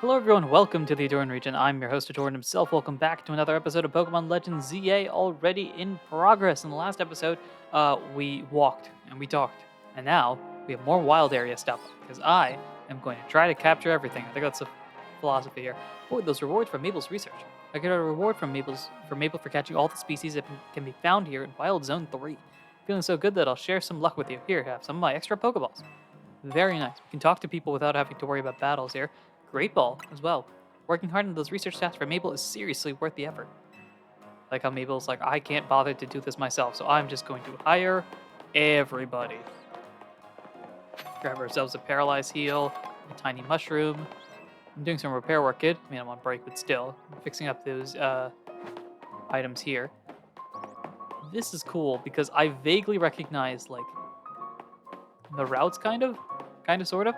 Hello everyone, welcome to the Ahdurin region. I'm your host Ahdurin himself. Welcome back to another episode of Pokemon Legends ZA already in progress. In the last episode, we walked and we talked, and now we have more wild area stuff because I am going to try to capture everything. I think that's the philosophy here. Avoid those rewards from Mabel's research. I get a reward from Mabel for catching all the species that can be found here in Wild Zone 3. Feeling so good that I'll share some luck with you. Here, have some of my extra Pokeballs. Very nice. We can talk to people without having to worry about battles here. Great ball as well. Working hard on those research tasks for Mabel is seriously worth the effort. Like how Mabel's like, I can't bother to do this myself, so I'm just going to hire everybody. Grab ourselves a paralyzed heal, a tiny mushroom. I'm doing some repair work, kid. I mean, I'm on break, but still. I'm fixing up those items here. This is cool because I vaguely recognize, like, the routes, kind of, sort of.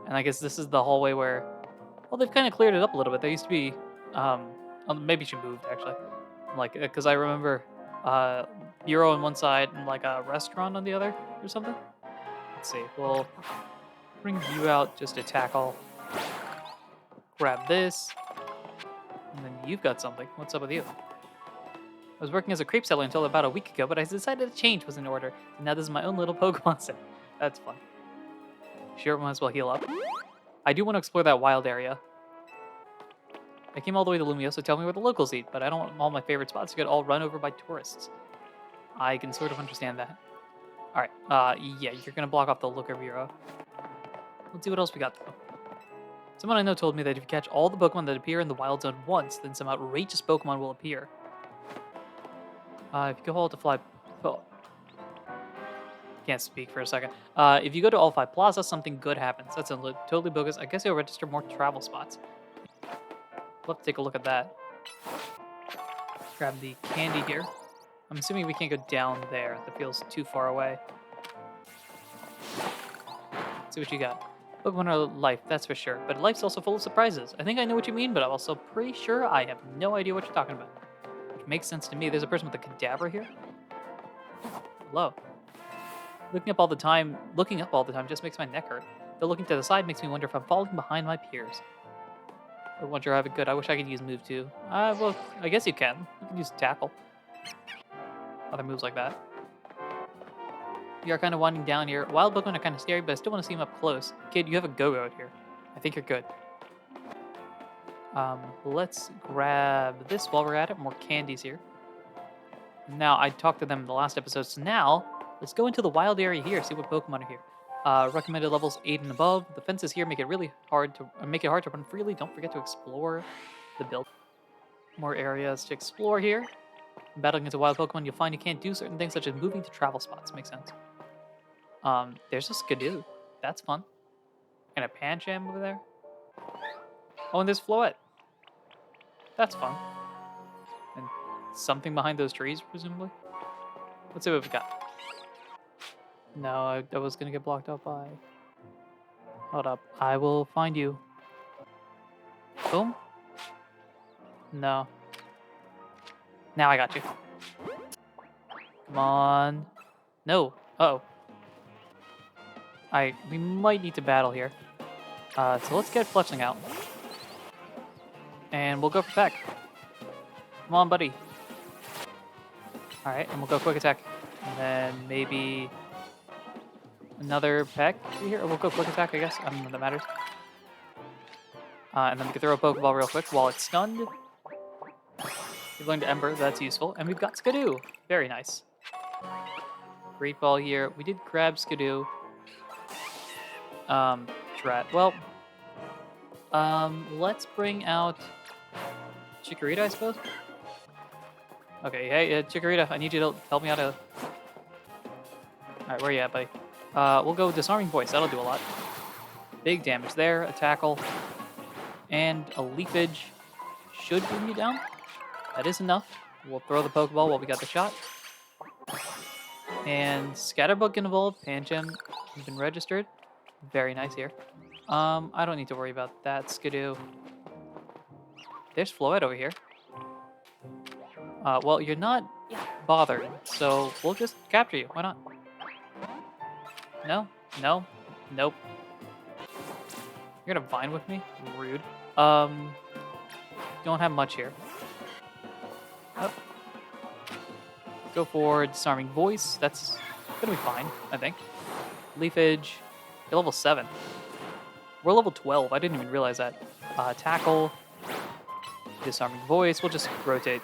And I guess this is the hallway where, well, they've kind of cleared it up a little bit. There used to be, maybe she moved actually, like, because I remember, bureau on one side and like a restaurant on the other or something. Let's see. We'll bring you out just to tackle. Grab this, and then you've got something. What's up with you? I was working as a crepe seller until about a week ago, but I decided a change was in order. And now this is my own little Pokemon set. That's fun. Sure, might as well heal up. I do want to explore that wild area. I came all the way to Lumio, so tell me where the locals eat, but I don't want all my favorite spots to get all run over by tourists. I can sort of understand that. Alright, yeah, you're gonna block off the Looker Bureau. Let's see what else we got, though. Someone I know told me that if you catch all the Pokemon that appear in the Wild Zone once, then some outrageous Pokemon will appear. If you go all to Fly... Oh, can't speak for a second. If you go to All 5 Plaza, something good happens. That's totally bogus. I guess you'll register more travel spots. We'll have to take a look at that. Grab the candy here. I'm assuming we can't go down there. That feels too far away. Let's see what you got. Pokemon are life, that's for sure. But life's also full of surprises. I think I know what you mean, but I'm also pretty sure I have no idea what you're talking about. Which makes sense to me. There's a person with a cadaver here. Hello. Looking up all the time just makes my neck hurt. Though looking to the side makes me wonder if I'm falling behind my peers. But once you have it good, I wish I could use move too. Well, I guess you can. You can use tackle. Other moves like that. We are kind of winding down here. Wild Pokemon are kind of scary, but I still want to see them up close. Kid, you have a go-go out here. I think you're good. Let's grab this while we're at it. More candies here. Now, I talked to them in the last episode, so now let's go into the wild area here, see what Pokemon are here. Recommended levels 8 and above. The fences here make it really hard to run freely. Don't forget to explore the build. More areas to explore here. Battling against a wild Pokemon, you'll find you can't do certain things such as moving to travel spots. Makes sense. There's a Skidoo. That's fun. And a Pancham over there. Oh, and there's Floette. That's fun. And something behind those trees, presumably. Let's see what we've got. No, I was gonna get blocked out by... Hold up. I will find you. Boom. No. Now I got you. Come on. No. Uh-oh. We might need to battle here. So let's get Fletchling out. And we'll go for Peck. Come on, buddy. Alright, and we'll go Quick Attack. And then maybe another Peck here. Or we'll go Quick Attack, I guess. I don't know if that matters. And then we can throw a Pokeball real quick while it's stunned. We've learned Ember, that's useful. And we've got Skidoo. Very nice. Great ball here. We did grab Skidoo. Drat. Well, let's bring out Chikorita, I suppose. Okay, hey, Chikorita, I need you to help me out. Alright, where you at, buddy? We'll go Disarming Voice. That'll do a lot. Big damage there. A tackle. And a Leafage should bring you down. That is enough. We'll throw the Pokeball while we got the shot. And Scatterbug can evolve. Pancham has been registered. Very nice here. I don't need to worry about that. Skidoo. There's Floette over here. Well, you're not bothered, so we'll just capture you. Why not? No? No? Nope. You're gonna Vine with me? Rude. Don't have much here. Oh. Go for Disarming Voice. That's gonna be fine, I think. Leafage. You're level 7. We're level 12. I didn't even realize that. Tackle. Disarming Voice. We'll just rotate.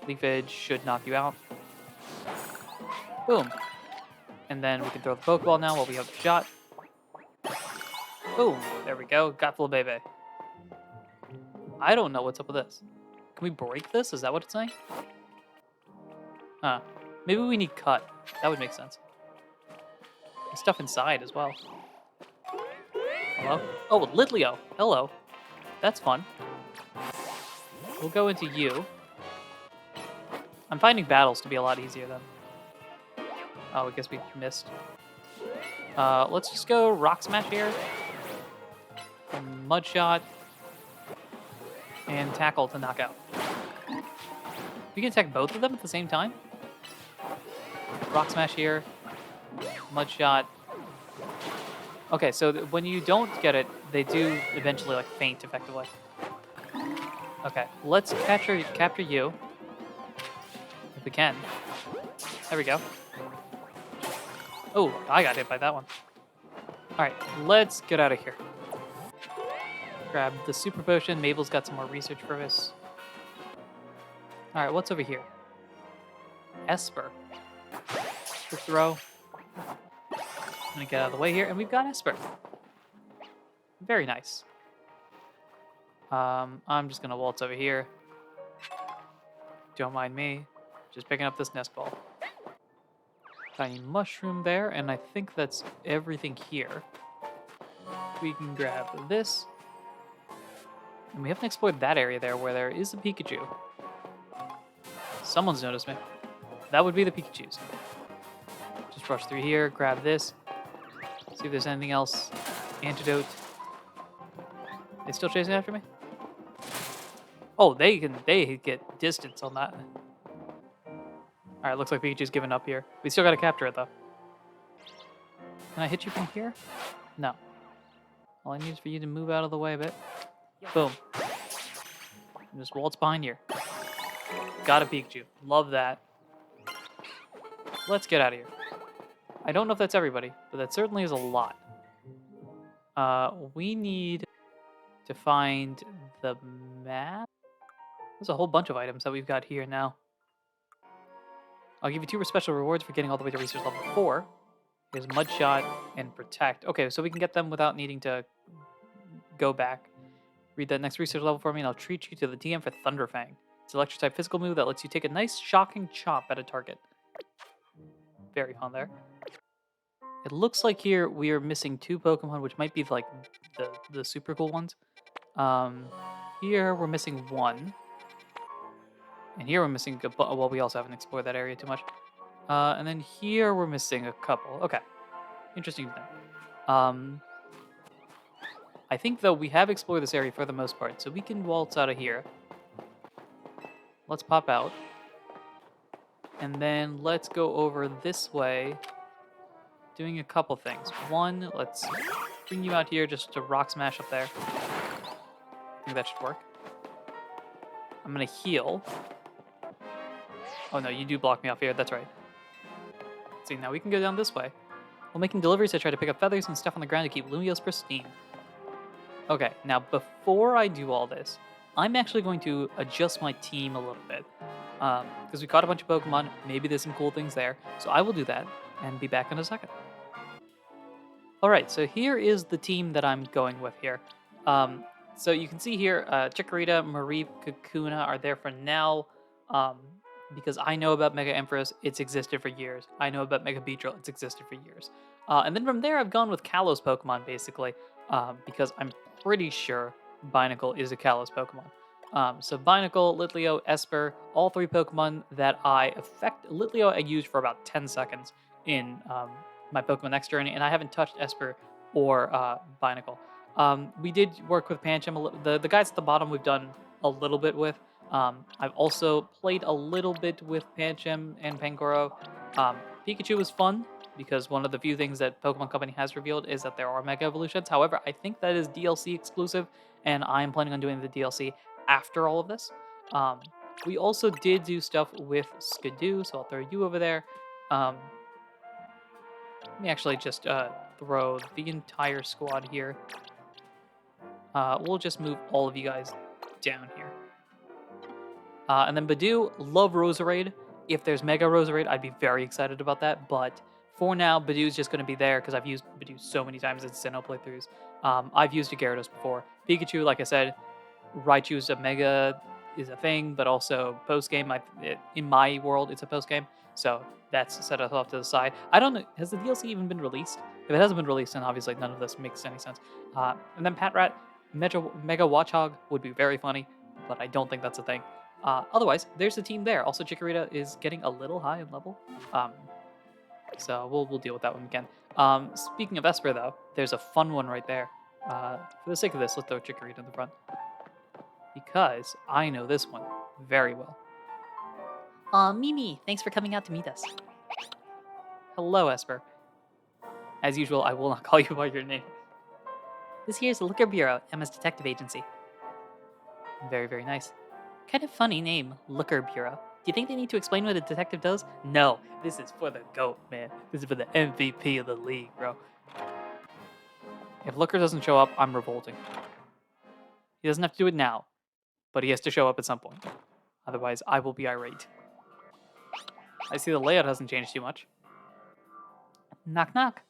Leafage should knock you out. Boom. And then we can throw the Pokeball now while we have the shot. Boom. There we go. Got Flabebe. I don't know what's up with this. Can we break this? Is that what it's saying? Huh. Maybe we need cut. That would make sense. There's stuff inside as well. Hello? Oh, Litleo. Hello. That's fun. We'll go into you. I'm finding battles to be a lot easier then. Oh, I guess we missed. Let's just go Rock Smash here. And Mud Shot. And Tackle to knock out. We can attack both of them at the same time. Rock Smash here. Mud Shot. Okay, so when you don't get it, they do eventually like faint effectively. Okay, let's capture you. If we can. There we go. Oh, I got hit by that one. Alright, let's get out of here. Grab the Super Potion. Mabel's got some more research for us. Alright, what's over here? Esper. Quick throw. I'm gonna get out of the way here, and we've got Esper. Very nice. I'm just gonna waltz over here. Don't mind me. Just picking up this nest ball. Tiny mushroom there, and I think that's everything here. We can grab this. And we haven't explored that area there where there is a Pikachu. Someone's noticed me. That would be the Pikachus. Just rush through here, grab this. See if there's anything else. Antidote. They still chasing after me? Oh, they get distance on that. Alright, looks like Pikachu's giving up here. We still gotta capture it though. Can I hit you from here? No. All I need is for you to move out of the way a bit. Boom. And just waltz behind here. Got a Pikachu. Love that. Let's get out of here. I don't know if that's everybody, but that certainly is a lot. We need to find the map. There's a whole bunch of items that we've got here now. I'll give you 2 special rewards for getting all the way to research level 4. There's Mud Shot and Protect. Okay, so we can get them without needing to go back. Read that next research level for me, and I'll treat you to the TM for Thunderfang. It's an electric-type physical move that lets you take a nice, shocking chop at a target. Very fun there. It looks like here we are missing 2 Pokemon, which might be like the super cool ones. Here we're missing 1. And here we're missing well, we also haven't explored that area too much. And then here we're missing a couple. Okay. Interesting to know. I think, though, we have explored this area for the most part, so we can waltz out of here. Let's pop out. And then let's go over this way, doing a couple things. One, let's bring you out here just to Rock Smash up there. I think that should work. I'm going to heal. Oh, no, you do block me off here. That's right. Let's see, now we can go down this way. While making deliveries, I try to pick up feathers and stuff on the ground to keep Lumios pristine. Okay, now before I do all this, I'm actually going to adjust my team a little bit. Because we caught a bunch of Pokemon, maybe there's some cool things there. So I will do that and be back in a second. Alright, so here is the team that I'm going with here. So you can see here, Chikorita, Mareep, Kakuna are there for now. Because I know about Mega Empress, it's existed for years. I know about Mega Beedrill, it's existed for years. And then from there, I've gone with Kalos Pokemon, basically, because I'm pretty sure Binacle is a Kalos Pokemon. So Binacle, Litleo, Esper, all 3 Pokemon that Litleo I used for about 10 seconds in my Pokemon X journey, and I haven't touched Esper or Binacle. We did work with Pancham. The guys at the bottom we've done a little bit with. I've also played a little bit with Pancham and Pangoro. Pikachu was fun. because one of the few things that Pokemon Company has revealed is that there are Mega Evolutions. However, I think that is DLC exclusive, and I'm planning on doing the DLC after all of this. Um, we also did do stuff with Skidoo, so I'll throw you over there. Um, Let me actually just throw the entire squad here. We'll just move all of you guys down here. And then Badoo, love Roserade. If there's Mega Roserade, I'd be very excited about that. But for now, Badoo's just going to be there because I've used Badoo so many times in Sinnoh playthroughs. I've used a Gyarados before. Pikachu, like I said, Raichu's a Mega is a thing, but also post game. In my world, it's a post game, so that's set off to the side. I don't know. Has the DLC even been released? If it hasn't been released, then obviously none of this makes any sense. And then Patrat, Mega Watchog would be very funny, but I don't think that's a thing. Otherwise, there's the team there. Also, Chikorita is getting a little high in level, so we'll deal with that when we can. Speaking of Esper, though, there's a fun one right there. For the sake of this, let's throw Chikorita in the front because I know this one very well. Mimi, thanks for coming out to meet us. Hello, Esper. As usual, I will not call you by your name. This here is the Liquor Bureau, Emma's detective agency. Very, very nice. Kind of funny name, Liquor Bureau. Do you think they need to explain what a detective does? No, this is for the GOAT, man. This is for the MVP of the league, bro. If Looker doesn't show up, I'm revolting. He doesn't have to do it now, but he has to show up at some point. Otherwise, I will be irate. I see the layout hasn't changed too much. Knock, knock.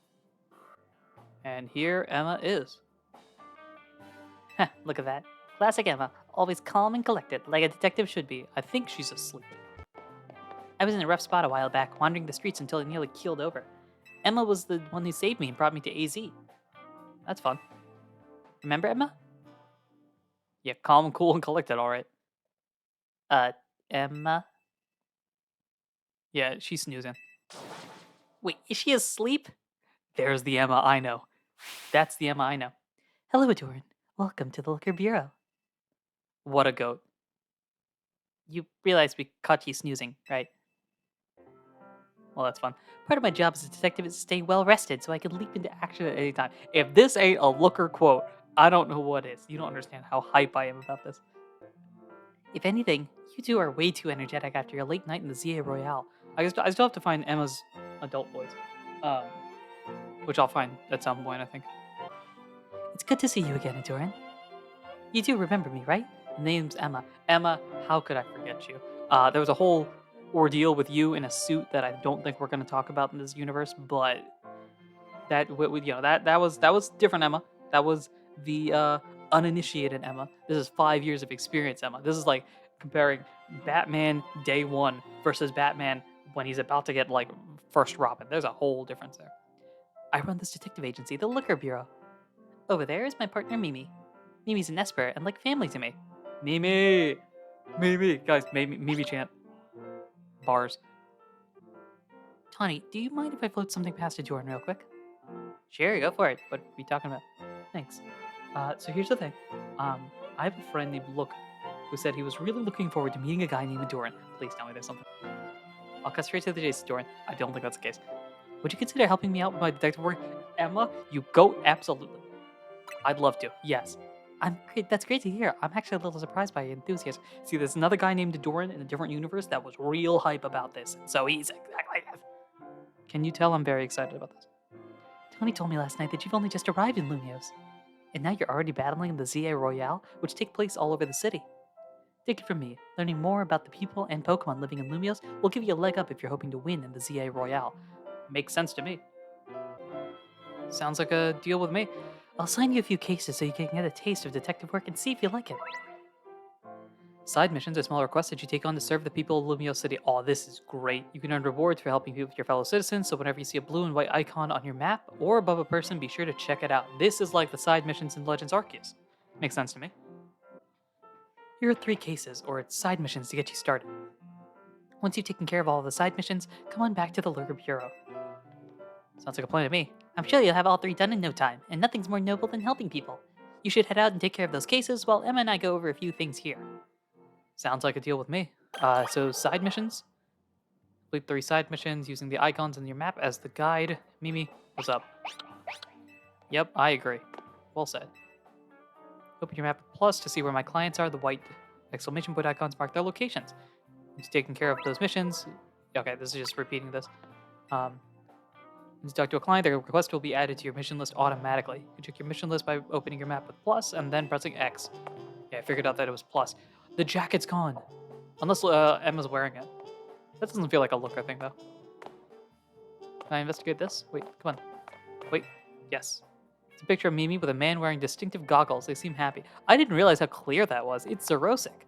And here Emma is. Heh, look at that. Classic Emma, always calm and collected, like a detective should be. I think she's asleep. I was in a rough spot a while back, wandering the streets until I nearly keeled over. Emma was the one who saved me and brought me to AZ. That's fun. Remember, Emma? Yeah, calm, cool, and collected, alright. Emma? Yeah, she's snoozing. Wait, is she asleep? There's the Emma I know. That's the Emma I know. Hello, Ahdurin. Welcome to the Liquor Bureau. What a goat. You realize we caught you snoozing, right? Well, that's fun. Part of my job as a detective is to stay well rested so I can leap into action at any time. If this ain't a Looker quote, I don't know what is. You don't understand how hype I am about this. If anything, you two are way too energetic after your late night in the ZA Royale. I still have to find Emma's adult voice, which I'll find at some point, I think. It's good to see you again, Ahdurin. You do remember me, right? The name's Emma. Emma, how could I forget you? There was a whole ordeal with you in a suit that I don't think we're going to talk about in this universe, but that was different Emma. That was the uninitiated Emma. This is 5 years of experience, Emma. This is like comparing Batman day one versus Batman when he's about to get like first Robin. There's a whole difference there. I run this detective agency, the Liquor Bureau. Over there is my partner Mimi. Mimi's an Esper and like family to me. Mimi! Mimi! Guys, Mimi chant. Bars. Tawny, do you mind if I float something past Ahdurin real quick? Sure, go for it. What are we talking about? Thanks. So here's the thing. I have a friend named Look who said he was really looking forward to meeting a guy named Ahdurin. Please tell me there's something. I'll cut straight to the chase, Ahdurin. I don't think that's the case. Would you consider helping me out with my detective work? Emma, you go absolutely. I'd love to. Yes. I'm great. That's great to hear. I'm actually a little surprised by your enthusiasm. See, there's another guy named Ahdurin in a different universe that was real hype about this. So he's exactly this. Can you tell I'm very excited about this? Tony told me last night that you've only just arrived in Lumios. And now you're already battling in the ZA Royale, which take place all over the city. Take it from me, learning more about the people and Pokemon living in Lumios will give you a leg up if you're hoping to win in the ZA Royale. Makes sense to me. Sounds like a deal with me. I'll assign you a few cases so you can get a taste of detective work and see if you like it. Side missions are small requests that you take on to serve the people of Lumio City. Oh, this is great. You can earn rewards for helping with your fellow citizens, so whenever you see a blue and white icon on your map or above a person, be sure to check it out. This is like the side missions in Legends Arceus. Makes sense to me. Here are 3 cases, or side missions to get you started. Once you've taken care of all of the side missions, come on back to the Lurker Bureau. Sounds like a plan to me. I'm sure you'll have all 3 done in no time, and nothing's more noble than helping people. You should head out and take care of those cases while Emma and I go over a few things here. Sounds like a deal with me. So side missions? Complete 3 side missions using the icons in your map as the guide. Mimi, what's up? Yep, I agree. Well said. Open your map with plus to see where my clients are. The white exclamation point icons mark their locations. Once taking care of those missions. Okay, this is just repeating this. When you talk to a client, their request will be added to your mission list automatically. You can check your mission list by opening your map with plus and then pressing X. Yeah, I figured out that it was plus. The jacket's gone. Unless Emma's wearing it. That doesn't feel like a looker thing, though. Can I investigate this? Wait, come on. Wait, yes. It's a picture of Mimi with a man wearing distinctive goggles. They seem happy. I didn't realize how clear that was. It's Zerosic.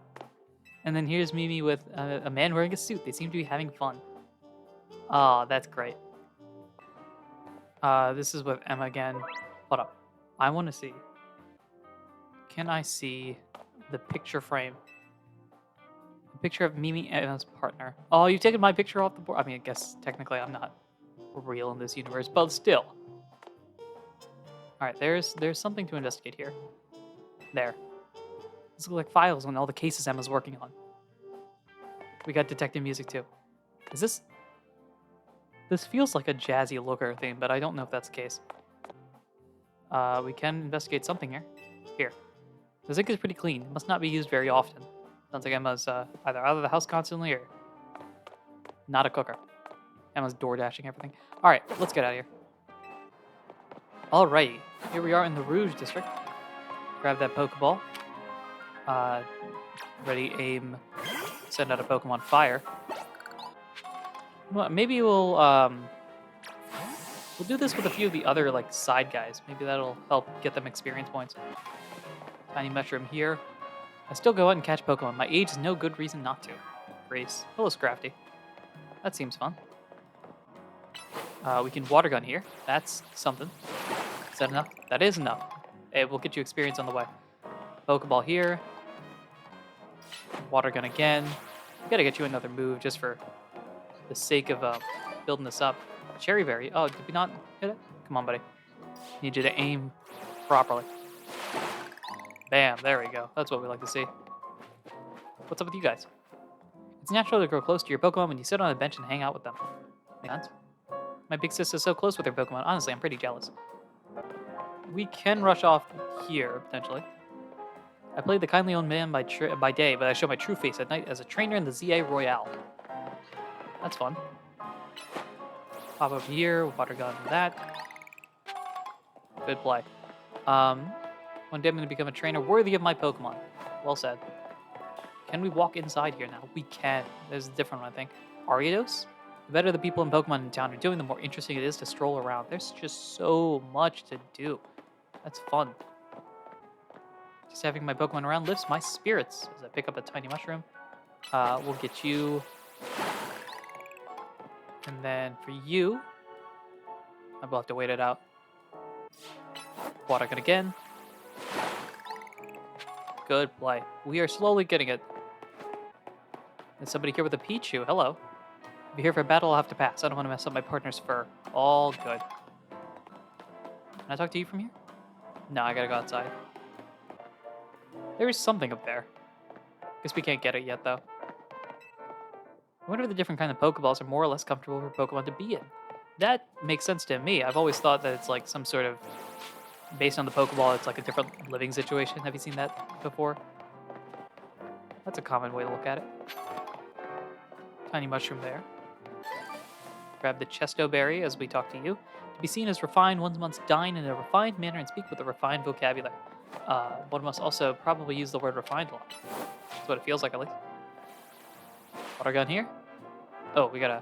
And then here's Mimi with a man wearing a suit. They seem to be having fun. Oh, that's great. This is with Emma again. Hold up. I want to see. Can I see the picture frame? A picture of Mimi and Emma's partner. Oh, you've taken my picture off the board. I mean, I guess technically I'm not real in this universe, but still. All right, there's something to investigate here. There. These look like files on all the cases Emma's working on. We got detective music too. Is this? This feels like a jazzy looker thing, but I don't know if that's the case. We can investigate something here. Here. The zinc is pretty clean. It must not be used very often. Sounds like Emma's either out of the house constantly or not a cooker. Emma's door dashing everything. All right, let's get out of here. Alrighty, here we are in the Rouge district. Grab that Pokeball. Ready, aim, send out a Pokemon Fire. Well, maybe we'll do this with a few of the other like side guys. Maybe that'll help get them experience points. Tiny Mushroom here. I still go out and catch Pokemon. My age is no good reason not to. Grace. Hello, Scrafty. That seems fun. We can Water Gun here. That's something. Is that enough? That is enough. It will get you experience on the way. Pokeball here. Water Gun again. We gotta get you another move just for the sake of building this up. Cherry Berry. Oh, did we not hit it? Come on, buddy. Need you to aim properly. Bam, there we go. That's what we like to see. What's up with you guys? It's natural to grow close to your Pokemon when you sit on a bench and hang out with them. Makes sense. My big sister's so close with her Pokemon. Honestly, I'm pretty jealous. We can rush off here, potentially. I played the kindly old man by day, but I show my true face at night as a trainer in the ZA Royale. That's fun. Pop over here, Water Gun that. Good play. One day I'm going to become a trainer worthy of my Pokemon. Well said. Can we walk inside here now? We can. There's a different one, I think. Ariados? The better the people and Pokemon in town are doing, the more interesting it is to stroll around. There's just so much to do. That's fun. Just having my Pokemon around lifts my spirits. As I pick up a Tiny Mushroom. We'll get you. And then for you, I will have to wait it out. Water Gun again. Good play. We are slowly getting it. There's somebody here with a Pichu. Hello. If you're here for a battle, I'll have to pass. I don't want to mess up my partner's fur. All good. Can I talk to you from here? No, I gotta go outside. There is something up there. Guess we can't get it yet, though. I wonder if the different kind of Pokeballs are more or less comfortable for Pokemon to be in. That makes sense to me. I've always thought that it's like some sort of... Based on the Pokeball, it's like a different living situation. Have you seen that before? That's a common way to look at it. Tiny Mushroom there. Grab the Chesto Berry as we talk to you. To be seen as refined, one must dine in a refined manner and speak with a refined vocabulary. One must also probably use the word refined a lot. That's what it feels like, at least. Water Gun here. Oh, we gotta...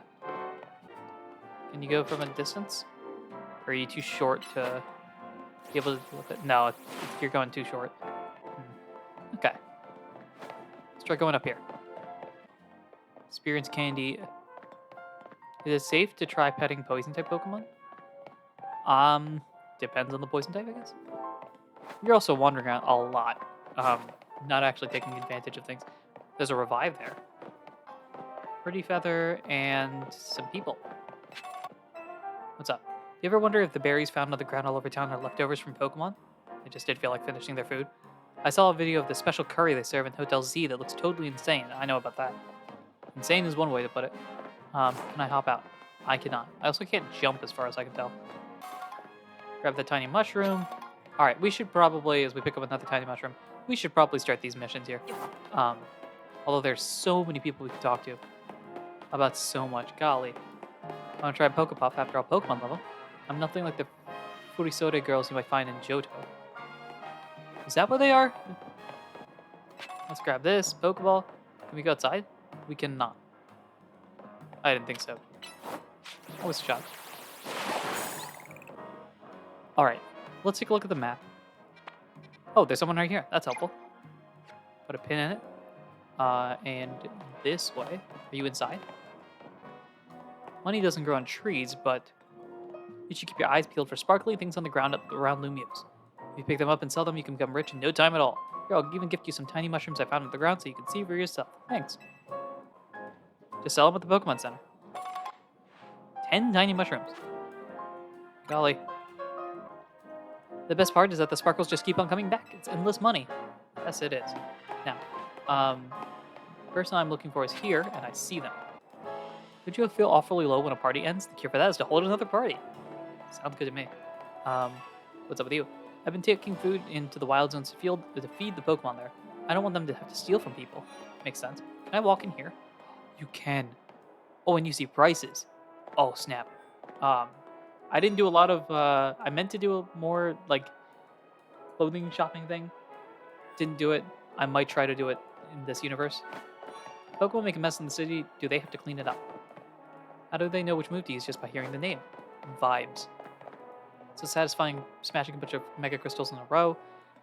Can you go from a distance? Or are you too short to be able to deal with it? No, you're going too short. Okay. Let's try going up here. Experience Candy. Is it safe to try petting poison-type Pokemon? Depends on the poison type, I guess. You're also wandering around a lot. Not actually taking advantage of things. There's a revive there. Pretty Feather and some people. What's up? You ever wonder if the berries found on the ground all over town are leftovers from Pokemon? They just did feel like finishing their food. I saw a video of the special curry they serve in Hotel Z that looks totally insane. I know about that. Insane is one way to put it. Can I hop out? I cannot. I also can't jump as far as I can tell. Grab the tiny mushroom. All right, we should probably, as we pick up another tiny mushroom, we should probably start these missions here. Um, although there's so many people we could talk to about so much. Golly. I want to try Pokepuff after all Pokemon level. I'm nothing like the Furisode girls you might find in Johto. Is that where they are? Let's grab this. Pokeball. Can we go outside? We cannot. I didn't think so. What was a shot? Alright. Let's take a look at the map. Oh, there's someone right here. That's helpful. Put a pin in it. And this way. Are you inside? Money doesn't grow on trees, but you should keep your eyes peeled for sparkly things on the ground around Lumios. If you pick them up and sell them, you can become rich in no time at all. Here, I'll even gift you some tiny mushrooms I found on the ground so you can see for yourself. Thanks. Just sell them at the Pokemon Center. 10 tiny mushrooms. Golly. The best part is that the sparkles just keep on coming back. It's endless money. Yes, it is. Now, person I'm looking for is here, and I see them. Would you feel awfully low when a party ends? The cure for that is to hold another party. Sounds good to me. What's up with you? I've been taking food into the wild zones to feed the Pokemon there. I don't want them to have to steal from people. Makes sense. Can I walk in here? You can. Oh, and you see prices. Oh, snap. I didn't do a lot of, I meant to do a more, like, clothing shopping thing. Didn't do it. I might try to do it in this universe. Pokemon make a mess in the city. Do they have to clean it up? How do they know which move to use just by hearing the name? Vibes. So satisfying smashing a bunch of Mega Crystals in a row.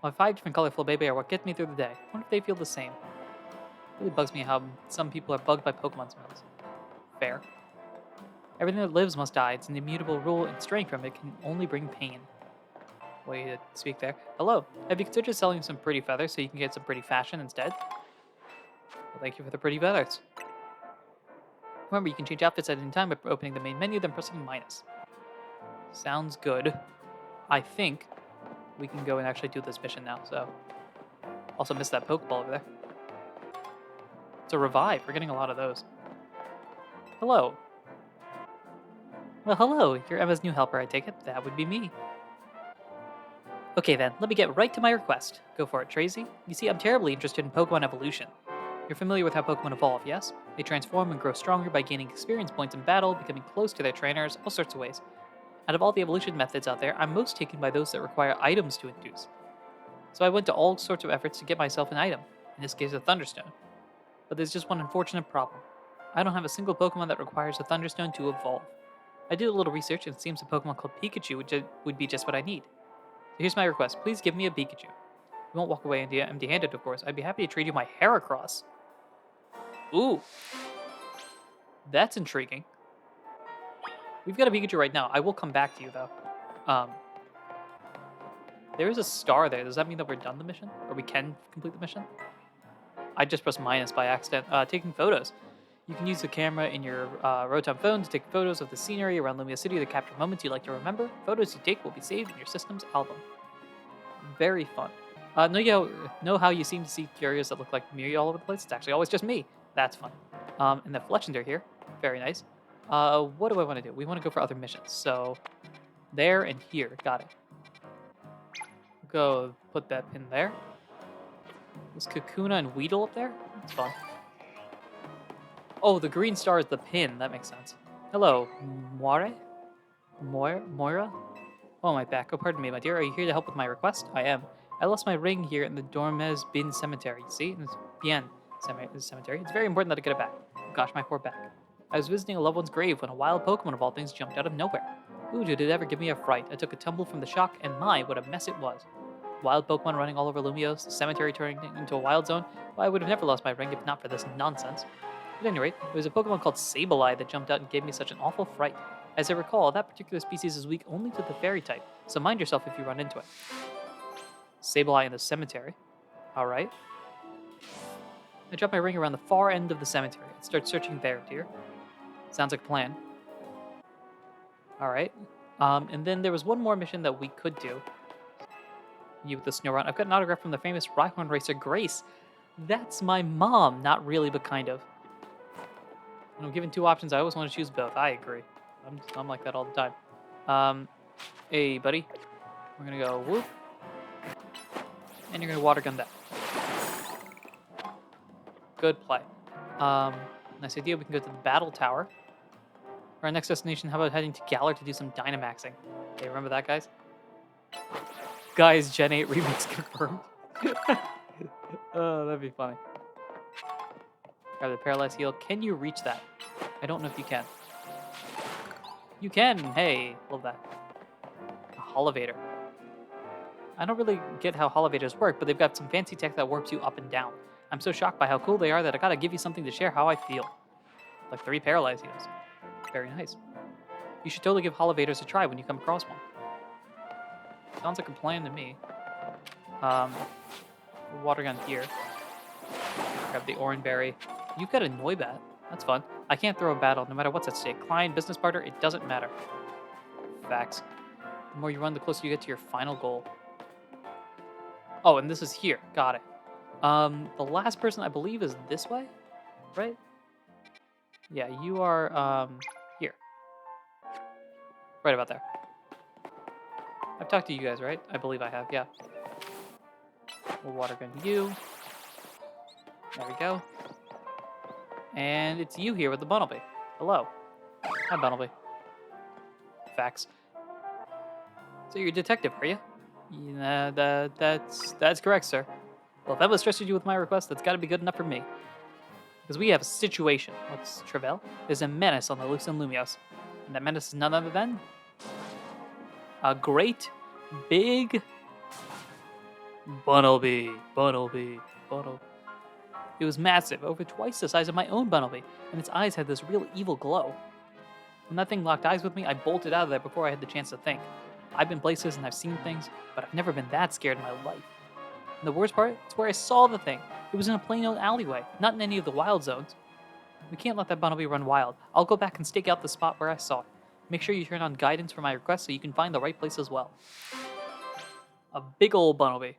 My 5 different colorful baby are what gets me through the day. I wonder if they feel the same. It really bugs me how some people are bugged by Pokemon smells. Fair. Everything that lives must die. It's an immutable rule, and straying from it can only bring pain. Way to speak there. Hello. Have you considered selling some pretty feathers so you can get some pretty fashion instead? Well, thank you for the pretty feathers. Remember, you can change outfits at any time by opening the main menu, then pressing minus. Sounds good. I think we can go and actually do this mission now, so... Also missed that Pokeball over there. It's a revive. We're getting a lot of those. Hello. Well, hello. You're Emma's new helper, I take it. That would be me. Okay then, let me get right to my request. Go for it, Tracy. You see, I'm terribly interested in Pokemon evolution. You're familiar with how Pokemon evolve, yes? They transform and grow stronger by gaining experience points in battle, becoming close to their trainers, all sorts of ways. Out of all the evolution methods out there, I'm most taken by those that require items to induce. So I went to all sorts of efforts to get myself an item, in this case a Thunderstone. But there's just one unfortunate problem. I don't have a single Pokemon that requires a Thunderstone to evolve. I did a little research and it seems a Pokemon called Pikachu would be just what I need. So here's my request, please give me a Pikachu. You won't walk away empty-handed, of course. I'd be happy to trade you my Heracross. Ooh. That's intriguing. We've got a Pikachu right now. I will come back to you, though. There is a star there. Does that mean that we're done the mission? Or we can complete the mission? I just pressed minus by accident. Taking photos. You can use the camera in your Rotom phone to take photos of the scenery around Lumia City to capture moments you like to remember. Photos you take will be saved in your system's album. Very fun. Know how you seem to see curios that look like me all over the place? It's actually always just me. That's fun. And the Fletchens are here. Very nice. What do I want to do? We want to go for other missions. So, there and here. Got it. Go put that pin there. Is Kakuna and Weedle up there? That's fun. Oh, the green star is the pin. That makes sense. Hello, Moira? Oh, my back. Oh, pardon me, my dear. Are you here to help with my request? I am. I lost my ring here in the Dormes Bin Cemetery. See? It's Bien Cemetery. It's very important that I get it back. Gosh, my poor back. I was visiting a loved one's grave when a wild Pokemon of all things jumped out of nowhere. Ooh, did it ever give me a fright. I took a tumble from the shock, and my, what a mess it was. Wild Pokemon running all over Lumios, the cemetery turning into a wild zone. Well, I would have never lost my ring if not for this nonsense. At any rate, there was a Pokemon called Sableye that jumped out and gave me such an awful fright. As I recall, that particular species is weak only to the fairy type, so mind yourself if you run into it. Sableye in the cemetery. Alright. I dropped my ring around the far end of the cemetery. I'd start searching there, dear. Sounds like a plan. Alright. And then there was one more mission that we could do. You with the snow run. I've got an autograph from the famous Rhyhorn racer, Grace. That's my mom. Not really, but kind of. When I'm given two options, I always want to choose both. I agree. I'm like that all the time. Hey, buddy. We're going to go whoop. And you're going to water gun that. Good play. Nice idea. We can go to the battle tower. For our next destination, how about heading to Galar to do some Dynamaxing? Hey, remember that, guys? Guys, Gen 8 remix confirmed. Oh, that'd be funny. Grab the Paralyzed Heal. Can you reach that? I don't know if you can. You can! Hey, love that. A Holovator. I don't really get how Holovators work, but they've got some fancy tech that warps you up and down. I'm so shocked by how cool they are that I gotta give you something to share how I feel. Like 3 Paralyzed Heals. Very nice. You should totally give Holovators a try when you come across one. Sounds like a plan to me. Water gun here. Grab the Oran Berry. You've got a Noibat. That's fun. I can't throw a battle no matter what's at stake. Client, business partner, it doesn't matter. Facts. The more you run, the closer you get to your final goal. Oh, and this is here. Got it. The last person I believe is this way, right? Yeah, you are here. Right about there. I've talked to you guys, right? I believe I have, yeah. We'll water gun you. There we go. And it's you here with the Bunnelby. Hello. Hi, Bunnelby. Facts. So you're a detective, are you? Yeah, that's correct, sir. Well, if Emma trusted you with my request, that's got to be good enough for me. Because we have a situation. What's Trevel? There's a menace on the loose in Lumios. And that menace is none other than a great big Bunnelby. It was massive, over twice the size of my own Bunnelby, and its eyes had this real evil glow. When that thing locked eyes with me, I bolted out of there before I had the chance to think. I've been places and I've seen things, but I've never been that scared in my life. And the worst part, it's where I saw the thing. It was in a plain old alleyway, not in any of the wild zones. We can't let that Bunnelby run wild. I'll go back and stake out the spot where I saw it. Make sure you turn on guidance for my request so you can find the right place as well. A big old Bunnelby.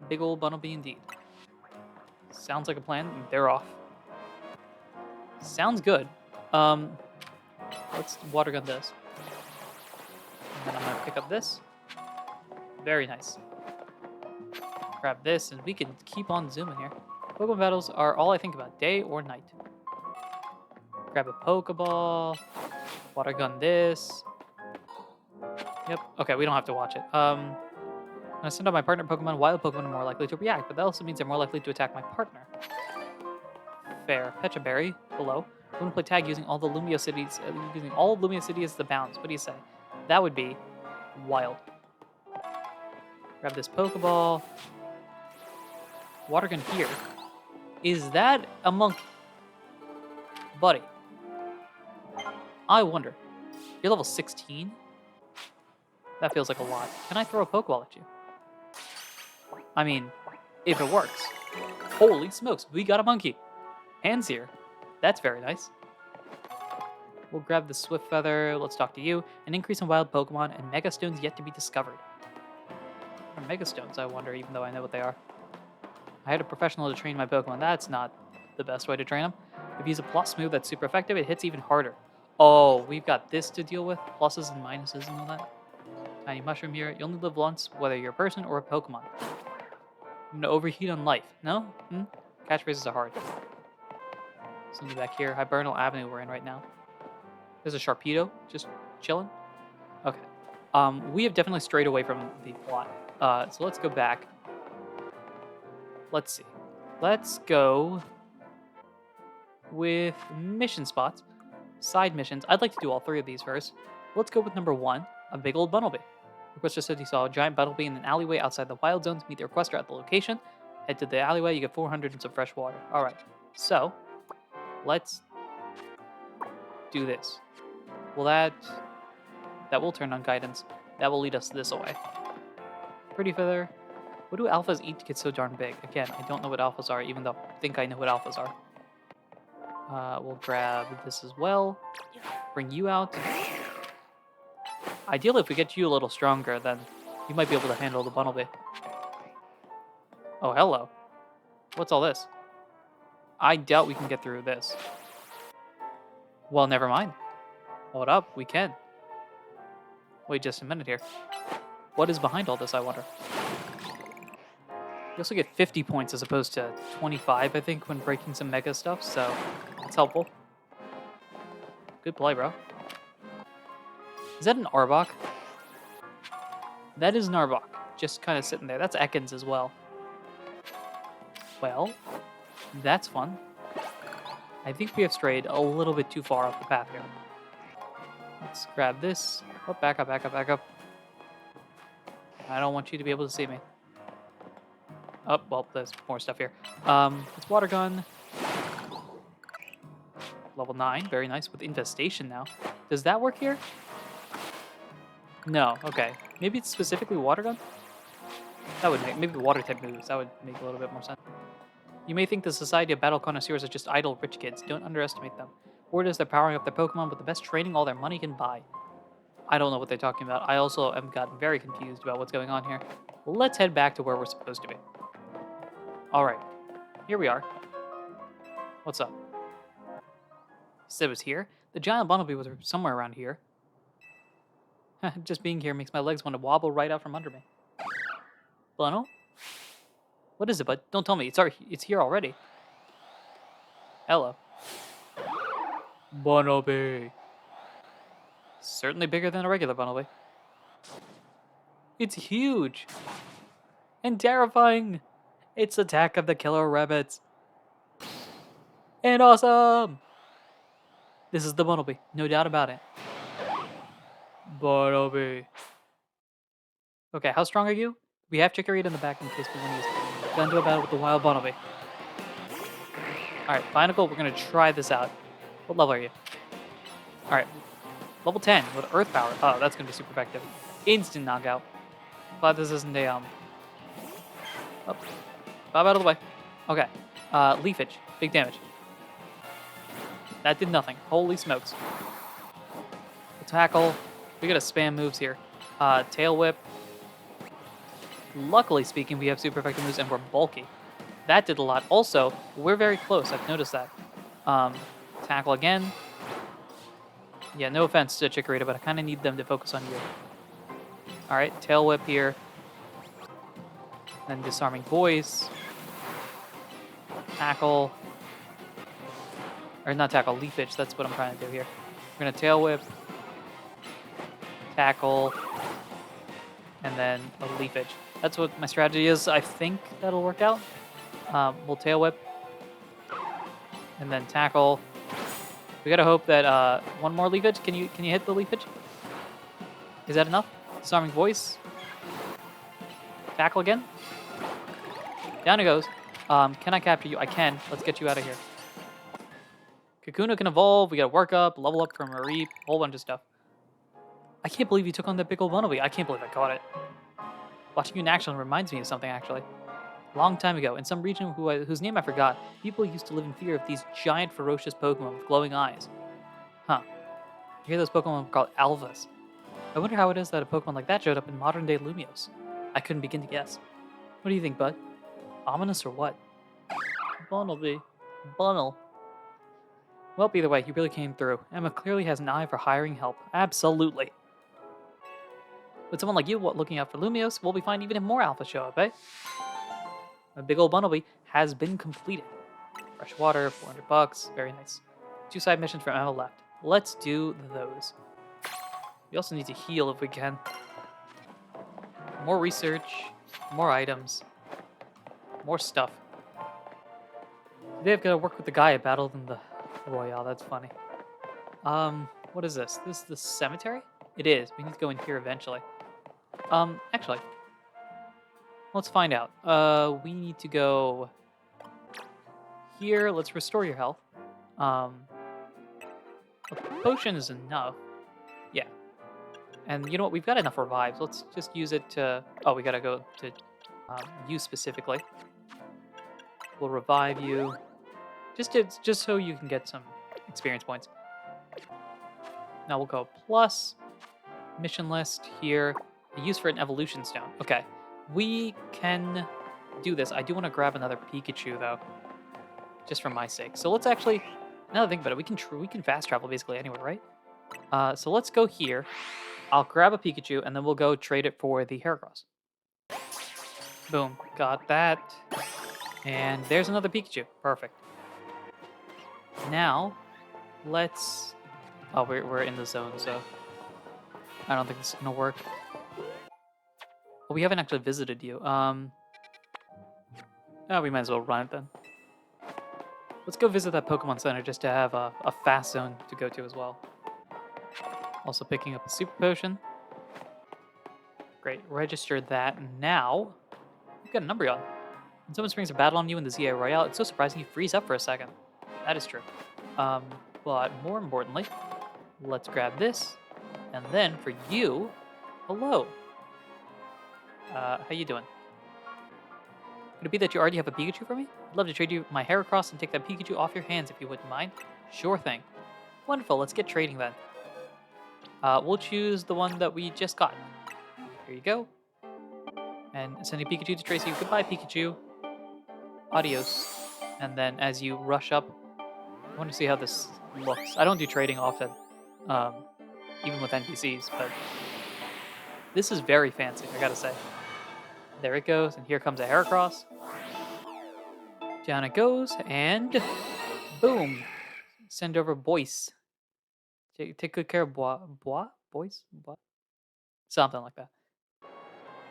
Big old Bunnelby indeed. Sounds like a plan. They're off. Sounds good. Let's water gun this. And then I'm gonna pick up this. Very nice. Grab this, and we can keep on zooming here. Pokemon battles are all I think about, day or night. Grab a Pokeball. Water gun this. Yep. Okay, we don't have to watch it. I'm gonna send out my partner Pokemon. Wild Pokemon are more likely to react, but that also means they're more likely to attack my partner. Fair. Pecha Berry. Hello. I'm gonna play tag using all the Lumia cities, using all of Lumia City as the bounds. What do you say? That would be wild. Grab this Pokeball. Water gun here. Is that a monkey? Buddy. I wonder. You're level 16? That feels like a lot. Can I throw a Pokeball at you? I mean, if it works. Holy smokes, we got a monkey. Hands here. That's very nice. We'll grab the Swift Feather. Let's talk to you. An increase in wild Pokemon and Mega Stones yet to be discovered. What are Mega Stones, I wonder, even though I know what they are. I had a professional to train my Pokemon. That's not the best way to train them. If you use a plus move that's super effective, it hits even harder. Oh, we've got this to deal with. Pluses and minuses and all that. Tiny Mushroom here. You only live once, whether you're a person or a Pokemon. I'm gonna overheat on life. No? Catchphrases are hard. Something back here. Hibernal Avenue we're in right now. There's a Sharpedo just chilling. Okay. We have definitely strayed away from the plot. So let's go back. Let's see. Let's go with mission spots. Side missions. I'd like to do all 3 of these first. Let's go with number 1, a big old Bunnelby. Requester said he saw a giant Bunnelby in an alleyway outside the wild zones. Meet the requester at the location. Head to the alleyway, you get 400 and some fresh water. Alright, so let's do this. Well, that will turn on guidance. That will lead us this way. Pretty Feather. What do alphas eat to get so darn big? Again, I don't know what alphas are, even though I think I know what alphas are. We'll grab this as well. Bring you out. Ideally, if we get you a little stronger, then you might be able to handle the Bunnelby. Oh, hello. What's all this? I doubt we can get through this. Well, never mind. Hold up, we can. Wait just a minute here. What is behind all this, I wonder? You also get 50 points as opposed to 25, I think, when breaking some mega stuff, so that's helpful. Good play, bro. Is that an Arbok? That is an Arbok. Just kind of sitting there. That's Ekans as well. Well, that's fun. I think we have strayed a little bit too far off the path here. Let's grab this. Oh, back up, back up, back up. I don't want you to be able to see me. Oh, well, there's more stuff here. It's water gun. Level 9, very nice, with infestation now. Does that work here? No, okay. Maybe it's specifically water gun? That would make, maybe water type moves. That would make a little bit more sense. You may think the Society of Battle Connoisseurs are just idle rich kids. Don't underestimate them. Word is they're powering up their Pokemon with the best training all their money can buy. I don't know what they're talking about. I also am gotten very confused about what's going on here. Let's head back to where we're supposed to be. Alright, here we are. What's up? Said it was here? The giant Bunnelby was somewhere around here. Just being here makes my legs want to wobble right out from under me. Bunnel? What is it, bud? Don't tell me. It's here already. Hello. Bunnelby. Certainly bigger than a regular Bunnelby. It's huge. And terrifying. It's Attack of the Killer Rabbits. And awesome. This is the Bunnelby. No doubt about it. Bunnelby. Okay, how strong are you? We have Chikorita in the back in case we want to use it. Got into a battle with the wild Bunnelby. Alright, Binacle, we're going to try this out. What level are you? Alright, level 10 with Earth Power. Oh, that's going to be super effective. Instant knockout. Glad this isn't a, Oh, bob out of the way. Okay, Leafage. Big damage. That did nothing. Holy smokes. Tackle. We gotta spam moves here. Tail Whip. Luckily speaking, we have super effective moves and we're bulky. That did a lot. Also, we're very close. I've noticed that. Tackle again. Yeah, no offense to Chikorita, but I kind of need them to focus on you. Alright, Tail Whip here. Then Disarming Voice. Tackle. Or not tackle, Leafage. That's what I'm trying to do here. We're going to Tail Whip. Tackle. And then a Leafage. That's what my strategy is. I think that'll work out. We'll Tail Whip. And then Tackle. We got to hope that one more Leafage. Can you hit the Leafage? Is that enough? Disarming Voice. Tackle again. Down it goes. Can I capture you? I can. Let's get you out of here. Kakuna can evolve. We got to work up, level up from Mareep, a whole bunch of stuff. I can't believe you took on that big old Bunnelby. I can't believe I caught it. Watching you in action reminds me of something, actually. Long time ago, in some region whose name I forgot, people used to live in fear of these giant, ferocious Pokemon with glowing eyes. Huh. I hear those Pokemon were called Alphas. I wonder how it is that a Pokemon like that showed up in modern-day Lumios. I couldn't begin to guess. What do you think, bud? Ominous or what? Bunnelby. Bunnel. Well, either way, he really came through. Emma clearly has an eye for hiring help. Absolutely. With someone like you looking out for Lumios, we'll be finding even more alpha show up, eh? A big old Bunnelby has been completed. Fresh water, $400. Very nice. 2 side missions from Emma left. Let's do those. We also need to heal if we can. More research, more items, more stuff. Today I've got to work with the guy I battled in the Royale. That's funny. What is this? This is the cemetery? It is. We need to go in here eventually. Actually, let's find out. We need to go here. Let's restore your health. A potion is enough. Yeah. And you know what? We've got enough revives. Let's just use it to... Oh, we gotta go to you specifically. We'll revive you. Just so you can get some experience points. Now we'll go plus mission list here. A use for an evolution stone. Okay, we can do this. I do want to grab another Pikachu though, just for my sake. So let's actually now that I think about it, we can fast travel basically anywhere, right? So let's go here. I'll grab a Pikachu, and then we'll go trade it for the Heracross. Boom, got that. And there's another Pikachu. Perfect. Now, let's... Oh, we're in the zone, so I don't think this is gonna work. Well, we haven't actually visited you. Oh, we might as well run it then. Let's go visit that Pokemon Center just to have a fast zone to go to as well. Also picking up a Super Potion. Great, register that. Now, we've got an Umbreon. When someone springs a battle on you in the ZA Royale, it's so surprising you freeze up for a second. That is true. But more importantly, let's grab this. And then for you, hello. How you doing? Could it be that you already have a Pikachu for me? I'd love to trade you my Heracross and take that Pikachu off your hands if you wouldn't mind. Sure thing. Wonderful, let's get trading then. We'll choose the one that we just got. Here you go. And send a Pikachu to Tracy. Goodbye, Pikachu. Adios. And then as you rush up, I want to see how this looks. I don't do trading often, even with NPCs, but this is very fancy, I gotta say. There it goes, and here comes a Heracross. Down it goes, and boom! Send over Boyce. Take good care of Boyce? Something like that.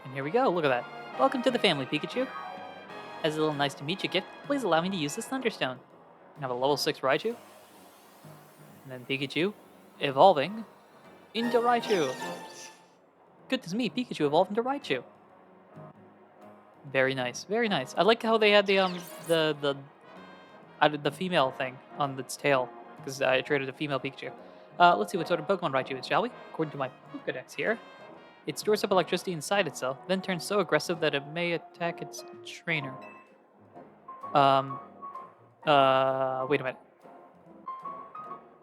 And here we go, look at that. Welcome to the family, Pikachu. As a little nice to meet you gift, please allow me to use this Thunderstone. I have a level 6 Raichu. And then Pikachu evolving into Raichu. Goodness me, Pikachu evolved into Raichu. Very nice, very nice. I like how they had the female thing on its tail, because I traded a female Pikachu. Let's see what sort of Pokemon Raichu is, shall we? According to my Pokedex here, it stores up electricity inside itself, then turns so aggressive that it may attack its trainer. Wait a minute.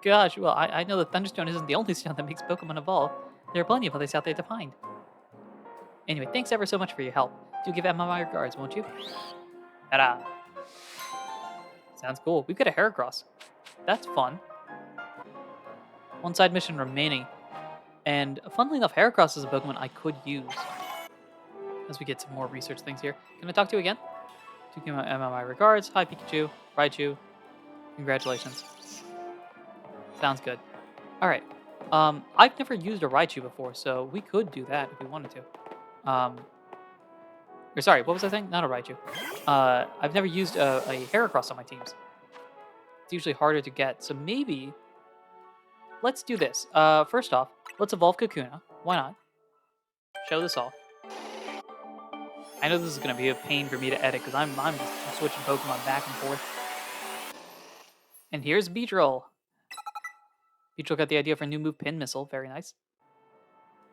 Gosh, well, I know that Thunderstone isn't the only stone that makes Pokemon evolve. There are plenty of others out there to find. Anyway, thanks ever so much for your help. Do give Emma my regards, won't you? Ta-da! Sounds cool. We've got a Heracross. That's fun. One side mission remaining. And funnily enough, Heracross is a Pokemon I could use. As we get some more research things here. Can I talk to you again? Do give Emma my regards. Hi, Pikachu. Raichu. Congratulations. Sounds good. Alright. I've never used a Raichu before, so we could do that if we wanted to. Or sorry, what was I saying? Not a Raichu. I've never used a Heracross on my teams. It's usually harder to get, so maybe... Let's do this. First off, let's evolve Kakuna. Why not? Show this off. I know this is going to be a pain for me to edit, because I'm just switching Pokemon back and forth. And here's Beedrill. Beedrill got the idea for a new move, Pin Missile. Very nice.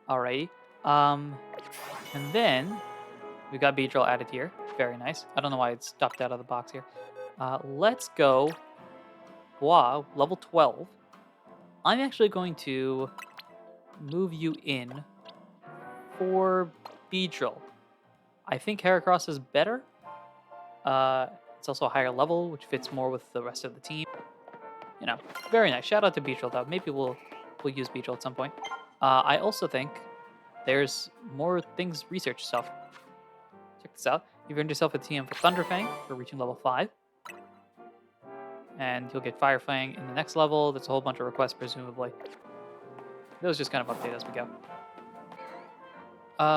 Alrighty. And then we got Beedrill added here. Very nice. I don't know why it's stopped out of the box here. Let's go. Wow, level 12. I'm actually going to move you in for Beedrill. I think Heracross is better. It's also a higher level, which fits more with the rest of the team. You know, very nice. Shout out to Beedrill, though. Maybe we'll use Beedrill at some point. I also think there's more things research stuff. Check this out. You've earned yourself a TM for Thunderfang for reaching level 5. And you'll get Fire Fang in the next level. There's a whole bunch of requests, presumably. Those just kind of update as we go.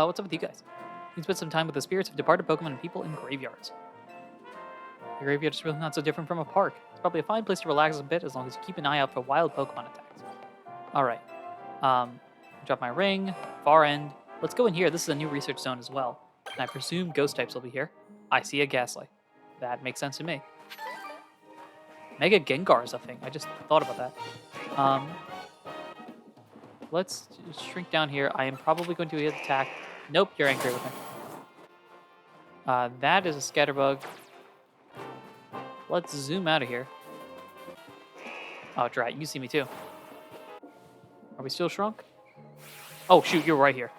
What's up with you guys? You can spend some time with the spirits of departed Pokemon and people in graveyards. The graveyard is really not so different from a park. It's probably a fine place to relax a bit as long as you keep an eye out for wild Pokemon attacks. Alright. Drop my ring. Far end. Let's go in here. This is a new research zone as well. And I presume ghost types will be here. I see a Ghastly. That makes sense to me. Mega Gengar is a thing. I just thought about that. Let's shrink down here. I am probably going to attack. Nope, you're angry with me. That is a Scatterbug. Let's zoom out of here. Oh, drat, you see me too. Are we still shrunk? Oh, shoot, you're right here.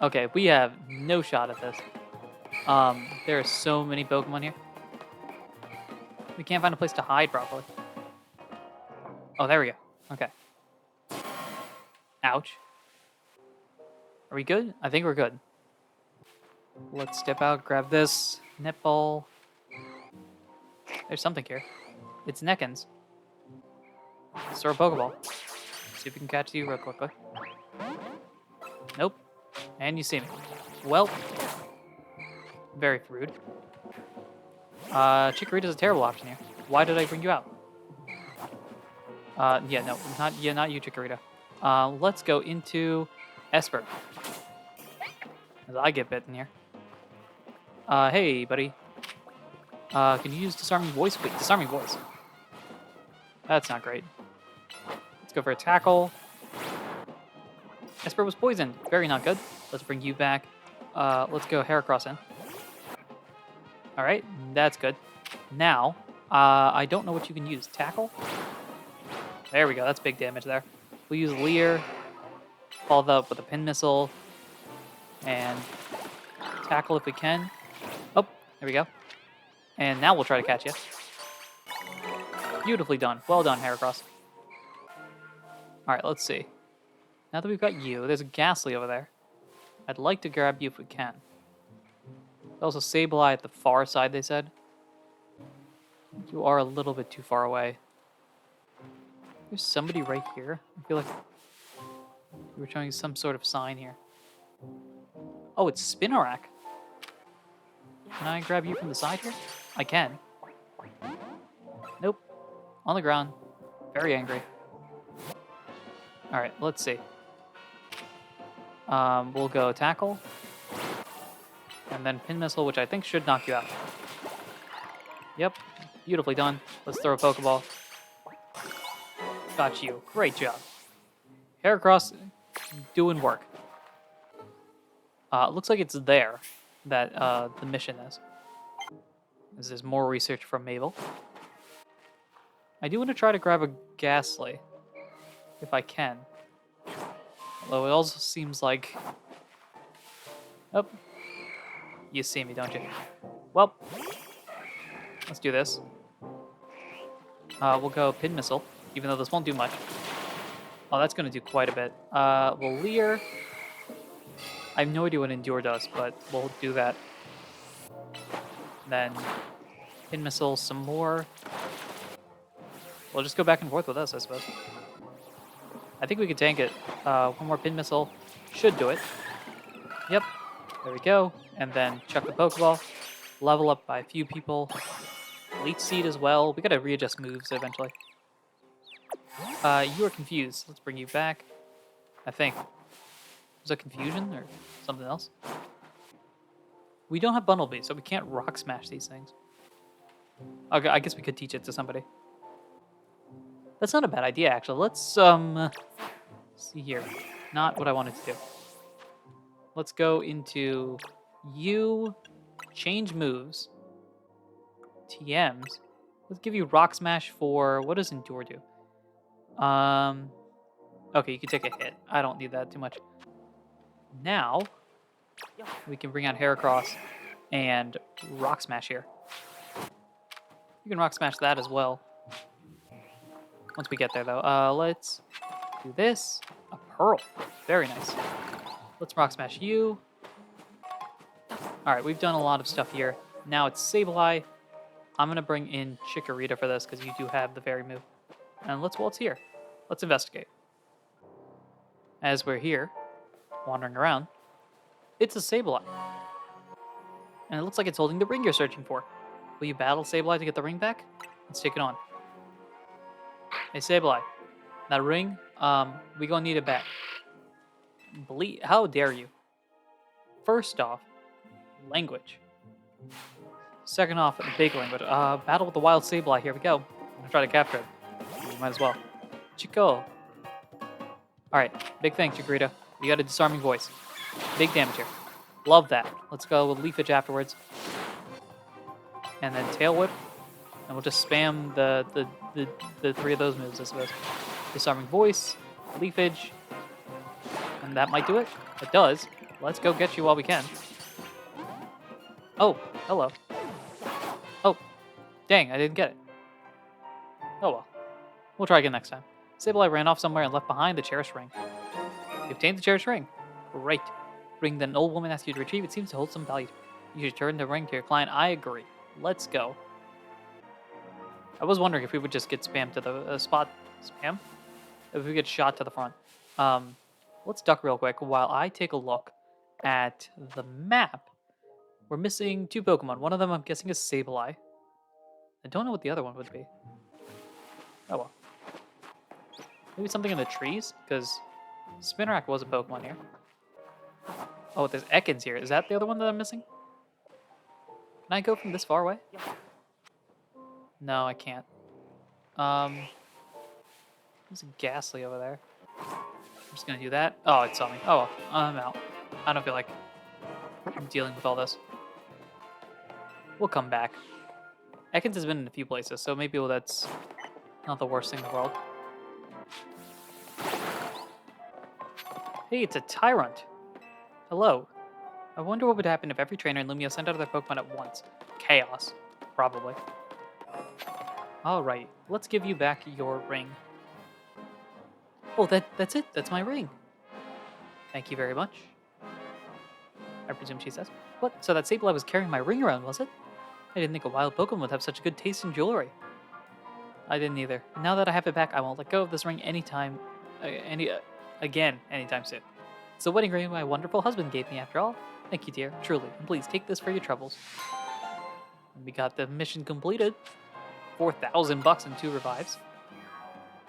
Okay, we have no shot at this. There are so many Pokemon here. We can't find a place to hide properly. Oh, there we go. Okay. Ouch. Are we good? I think we're good. Let's step out, grab this netball. There's something here. It's Neckens. Let's throw a Pokeball. See if we can catch you real quickly. Nope. And you see me. Well, very rude. Chikorita's a terrible option here. Why did I bring you out? Yeah, no, not you, Chikorita. Let's go into Esper. As I get bitten here. Hey, buddy. Can you use Disarming Voice, please? Disarming Voice. That's not great. Let's go for a tackle. Esper was poisoned. Very not good. Let's bring you back. Let's go Heracross in. All right, that's good. Now, I don't know what you can use. Tackle? There we go. That's big damage there. We'll use Leer. Follow that up with a Pin Missile. And tackle if we can. Oh, there we go. And now we'll try to catch you. Beautifully done. Well done, Heracross. All right, let's see. Now that we've got you, there's a Ghastly over there. I'd like to grab you if we can. There's also Sableye at the far side, they said. You are a little bit too far away. There's somebody right here. I feel like you were showing some sort of sign here. Oh, it's Spinarak. Can I grab you from the side here? I can. Nope. On the ground. Very angry. Alright, let's see. We'll go Tackle. And then Pin Missile, which I think should knock you out. Yep. Beautifully done. Let's throw a Pokeball. Got you. Great job. Heracross doing work. Looks like it's there that the mission is. This is more research from Mabel. I do want to try to grab a Ghastly, if I can. Although it also seems like... Oh. You see me, don't you? Well, let's do this. We'll go Pin Missile, even though this won't do much. Oh, that's going to do quite a bit. We'll Leer. I have no idea what Endure does, but we'll do that. Then Pin Missile some more. We'll just go back and forth with us, I suppose. I think we could tank it. One more Pin Missile should do it. Yep. There we go. And then chuck the Pokeball. Level up by a few people. Leech Seed as well. We gotta readjust moves eventually. You are confused. Let's bring you back. I think. Was it confusion or something else? We don't have Bundle Beat, so we can't Rock Smash these things. Okay, I guess we could teach it to somebody. That's not a bad idea, actually. Let's see here. Not what I wanted to do. Let's go into you, change moves, TMs. Let's give you Rock Smash for, what does Endure do? Okay, you can take a hit. I don't need that too much. Now, we can bring out Heracross and Rock Smash here. You can Rock Smash that as well. Once we get there, though. Let's do this. A Pearl. Very nice. Let's Rock Smash you. Alright, we've done a lot of stuff here. Now it's Sableye. I'm going to bring in Chikorita for this because you do have the fairy move. And what's here? Let's investigate. As we're here, wandering around, it's a Sableye. And it looks like it's holding the ring you're searching for. Will you battle Sableye to get the ring back? Let's take it on. Hey, Sableye. That ring, we gonna need it back. How dare you? First off, language. Second off, big language. Battle with the wild Sableye. Here we go. I'm gonna try to capture it. You might as well. Chico. Alright, big thanks, Chikorita. You got a disarming voice. Big damage here. Love that. Let's go with Leafage afterwards. And then Tail Whip. And we'll just spam the three of those moves, I suppose. Disarming Voice, Leafage. And that might do it. It does. Let's go get you while we can. Oh, hello. Oh, dang, I didn't get it. Oh well. We'll try again next time. Sableye ran off somewhere and left behind the cherished ring. You obtained the cherished ring. Great. Ring that an old woman asked you to retrieve, it seems to hold some value. You should return the ring to your client. I agree. Let's go. I was wondering if we would just get spammed to the spot. Spam? If we get shot to the front. Let's duck real quick while I take a look at the map. We're missing 2 Pokemon. One of them I'm guessing is Sableye. I don't know what the other one would be. Oh well. Maybe something in the trees? Because Spinarak was a Pokemon here. Oh, there's Ekans here. Is that the other one that I'm missing? Can I go from this far away? No, I can't. There's a Ghastly over there. I'm just gonna do that. Oh, it saw me. Oh, well, I'm out. I don't feel like I'm dealing with all this. We'll come back. Ekans has been in a few places, so maybe that's not the worst thing in the world. Hey, it's a Tyrant. Hello. I wonder what would happen if every trainer in Lumio sent out their Pokemon at once. Chaos. Probably. Alright, let's give you back your ring. Oh, that's it. That's my ring. Thank you very much. I presume she says. What? So that Sableye was carrying my ring around, was it? I didn't think a wild Pokemon would have such good taste in jewelry. I didn't either. Now that I have it back, I won't let go of this ring anytime soon. It's the wedding ring my wonderful husband gave me after all. Thank you, dear, truly. And please take this for your troubles. And we got the mission completed. 4,000 bucks and 2 revives.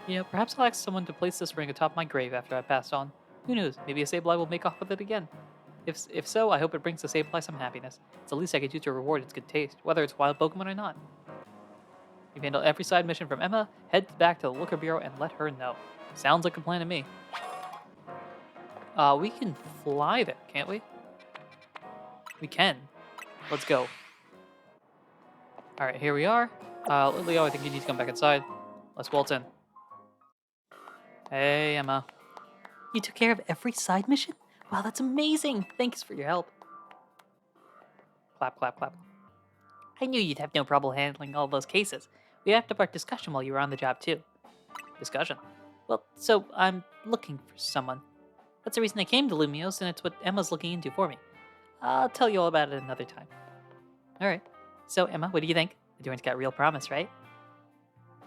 You know, perhaps I'll ask someone to place this ring atop my grave after I've passed on. Who knows? Maybe a Sableye will make off with it again. If so, I hope it brings the Sableye some happiness. It's the least I could do to reward its good taste, whether it's wild Pokemon or not. You've handled every side mission from Emma. Head back to the Looker Bureau and let her know. Sounds like a plan to me. We can fly there, can't we? We can. Let's go. Alright, here we are. Leo, I think you need to come back inside. Let's waltz in. Hey, Emma. You took care of every side mission? Wow, that's amazing. Thanks for your help. Clap, clap, clap. I knew you'd have no trouble handling all those cases. We wrapped up our discussion while you were on the job, too. Discussion? Well, so I'm looking for someone. That's the reason I came to Lumios, and it's what Emma's looking into for me. I'll tell you all about it another time. Alright. So, Emma, what do you think? Ahdurin's got real promise, right?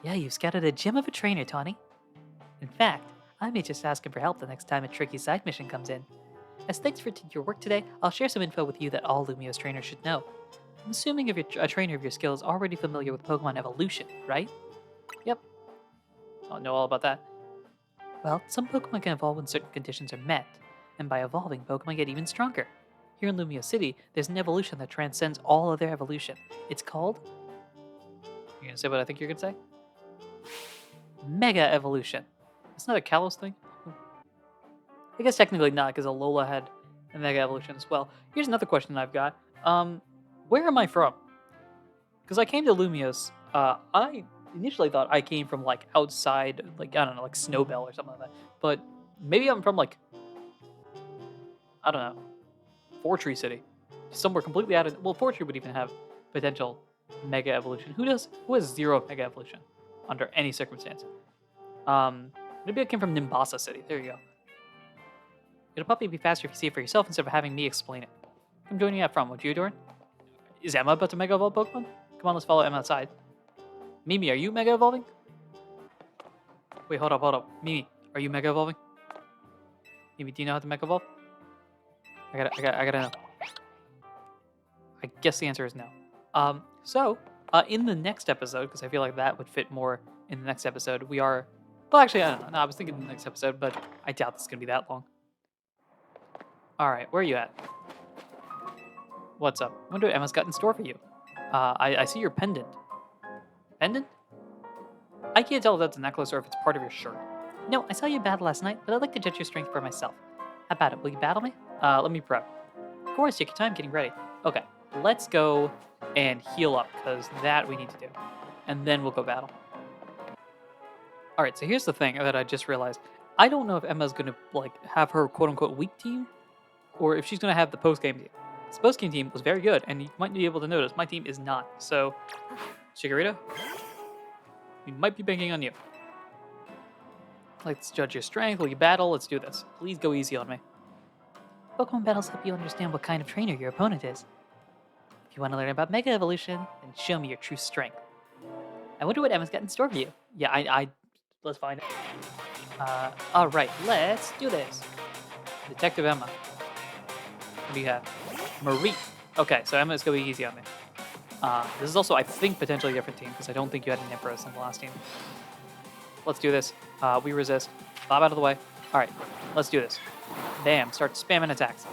Yeah, you've scouted a gem of a trainer, Tawny. In fact, I may just ask him for help the next time a tricky side mission comes in. As thanks for your work today, I'll share some info with you that all Lumios trainers should know. I'm assuming if you're a trainer of your skill is already familiar with Pokemon evolution, right? Yep. I'll know all about that. Well, some Pokemon can evolve when certain conditions are met, and by evolving, Pokemon get even stronger. Here in Lumio City, there's an evolution that transcends all other evolution. It's called... You're gonna say what I think you're gonna say? Mega Evolution. Isn't that a Kalos thing? I guess technically not, because Alola had a Mega Evolution as well. Here's another question I've got. Where am I from? Because I came to Lumios, I initially thought I came from, like, outside, like, I don't know, like Snowbell or something like that. But maybe I'm from, like, I don't know, Fortree City. Somewhere completely out of... Well, Fortree would even have potential Mega Evolution. Who has 0 Mega Evolution under any circumstance? Maybe I came from Nimbasa City. There you go. It'll probably be faster if you see it for yourself instead of having me explain it. I'm joining you up front. What you doing? Is Emma about to Mega Evolve Pokemon? Come on, let's follow Emma outside. Mimi, are you Mega Evolving? Wait, hold up. Mimi, are you Mega Evolving? Mimi, do you know how to Mega Evolve? I gotta know. I guess the answer is no. In the next episode, because I feel like that would fit more in the next episode, we are... Well, actually, I don't know. No, I was thinking the next episode, but I doubt this is going to be that long. Alright, where are you at? What's up? I wonder what Emma's got in store for you. I see your pendant. Pendant? I can't tell if that's a necklace or if it's part of your shirt. No, I saw you battle last night, but I'd like to judge your strength for myself. How about it? Will you battle me? Let me prep. Of course, take your time getting ready. Okay, let's go and heal up, because that we need to do. And then we'll go battle. Alright, so here's the thing that I just realized. I don't know if Emma's going to, like, have her quote-unquote weak team, or if she's going to have the post-game team. This post-game team was very good, and you might be able to notice my team is not. So, Shigarita? We might be banking on you. Let's judge your strength. Will you battle? Let's do this. Please go easy on me. Pokemon battles help you understand what kind of trainer your opponent is. If you want to learn about Mega Evolution, then show me your true strength. I wonder what Emma's got in store for you. Yeah, let's find out. All right, let's do this. Detective Emma. What do you have? Marie. Okay, so Emma's gonna be easy on me. This is also, I think, potentially a different team because I don't think you had an Empress on the last team. Let's do this. We resist. Bob out of the way. All right, let's do this. Bam, start spamming attacks.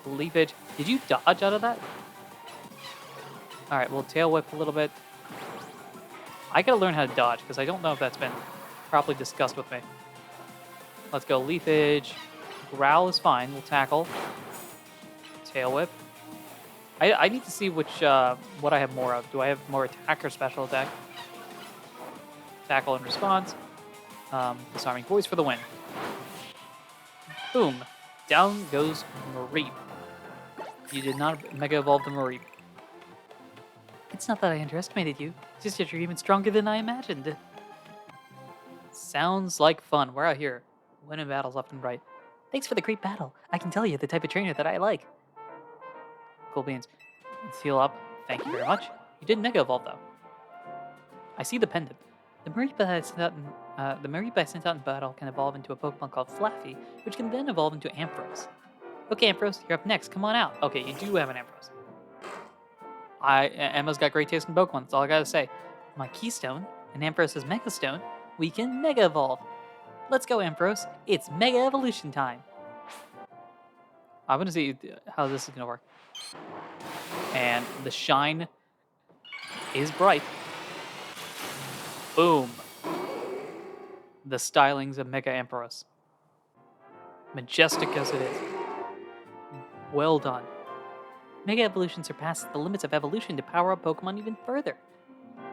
Leafage. Did you dodge out of that? All right, we'll tail whip a little bit. I gotta learn how to dodge because I don't know if that's been properly discussed with me. Let's go leafage. Growl is fine. We'll tackle. Tail whip. I need to see which what I have more of. Do I have more attack or special attack? Tackle and response. Disarming voice for the win. Boom. Down goes Mareep. You did not Mega Evolve the Mareep. It's not that I underestimated you. It's just that you're even stronger than I imagined. Sounds like fun. We're out here. Winning battles left and right. Thanks for the great battle. I can tell you're the type of trainer that I like. Cool beans. Seal up. Thank you very much. You did Mega Evolve, though. I see the pendant. The Mareep I sent out in battle can evolve into a Pokemon called Flaffy, which can then evolve into Ampharos. Okay, Ampharos, you're up next. Come on out. Okay, you do have an Ampharos. Emma's got great taste in Pokemon. That's all I gotta say. My Keystone and Ampharos' Mega Stone, we can Mega Evolve. Let's go, Ampharos. It's Mega Evolution time. I'm gonna see how this is gonna work. And the shine is bright. Boom. The stylings of Mega Ampharos. Majestic as it is. Well done. Mega Evolution surpasses the limits of evolution to power up Pokemon even further.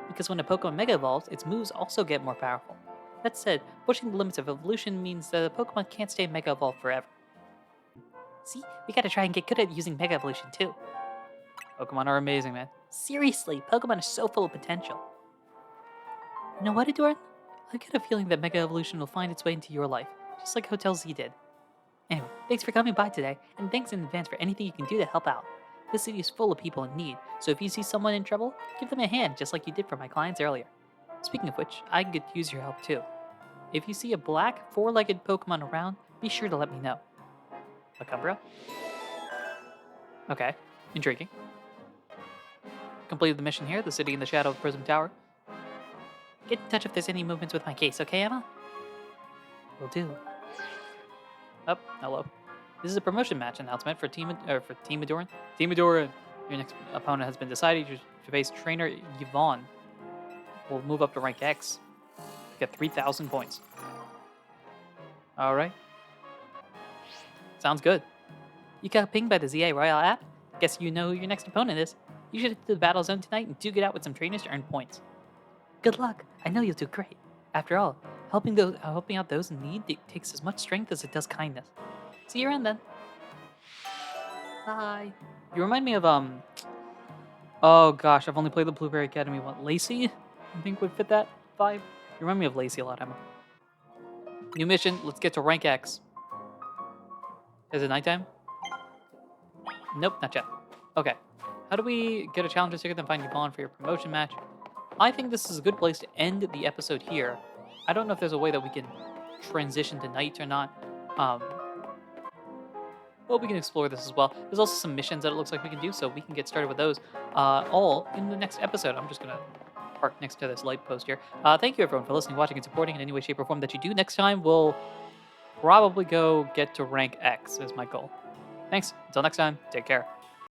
Because when a Pokemon Mega Evolves, its moves also get more powerful. That said, pushing the limits of evolution means that a Pokemon can't stay Mega Evolved forever. See, we gotta try and get good at using Mega Evolution too. Pokemon are amazing, man. Seriously, Pokemon are so full of potential. You know what, Ahdurin? I get a feeling that Mega Evolution will find its way into your life, just like Hotel Z did. Anyway, thanks for coming by today, and thanks in advance for anything you can do to help out. This city is full of people in need, so if you see someone in trouble, give them a hand just like you did for my clients earlier. Speaking of which, I could use your help too. If you see a black, four-legged Pokemon around, be sure to let me know. Lacumbra? Okay, intriguing. Completed the mission here, the city in the shadow of Prism Tower. Get in touch if there's any movements with my case, okay, Emma? Will do. Oh, hello. This is a promotion match announcement for Team Ahdurin. Team Ahdurin, your next opponent has been decided to face trainer Yvonne. We'll move up to rank X. Get 3,000 points. All right. Sounds good. You got pinged by the ZA Royale app? Guess you know who your next opponent is. You should head to the battle zone tonight and duke it out with some trainers to earn points. Good luck. I know you'll do great. After all, helping out those in need takes as much strength as it does kindness. See you around then. Bye. You remind me of oh gosh, I've only played the Blueberry Academy. What, Lacey? I think would fit that vibe. You remind me of Lacey a lot, Emma. New mission. Let's get to rank X. Is it nighttime? Nope, not yet. Okay. How do we get a challenger ticket and find Yvonne for your promotion match? I think this is a good place to end the episode here. I don't know if there's a way that we can transition to night or not. Well, we can explore this as well. There's also some missions that it looks like we can do, so we can get started with those all in the next episode. I'm just going to park next to this light post here. Thank you, everyone, for listening, watching, and supporting in any way, shape, or form that you do. Next time, we'll probably go get to rank X is my goal. Thanks. Until next time, take care.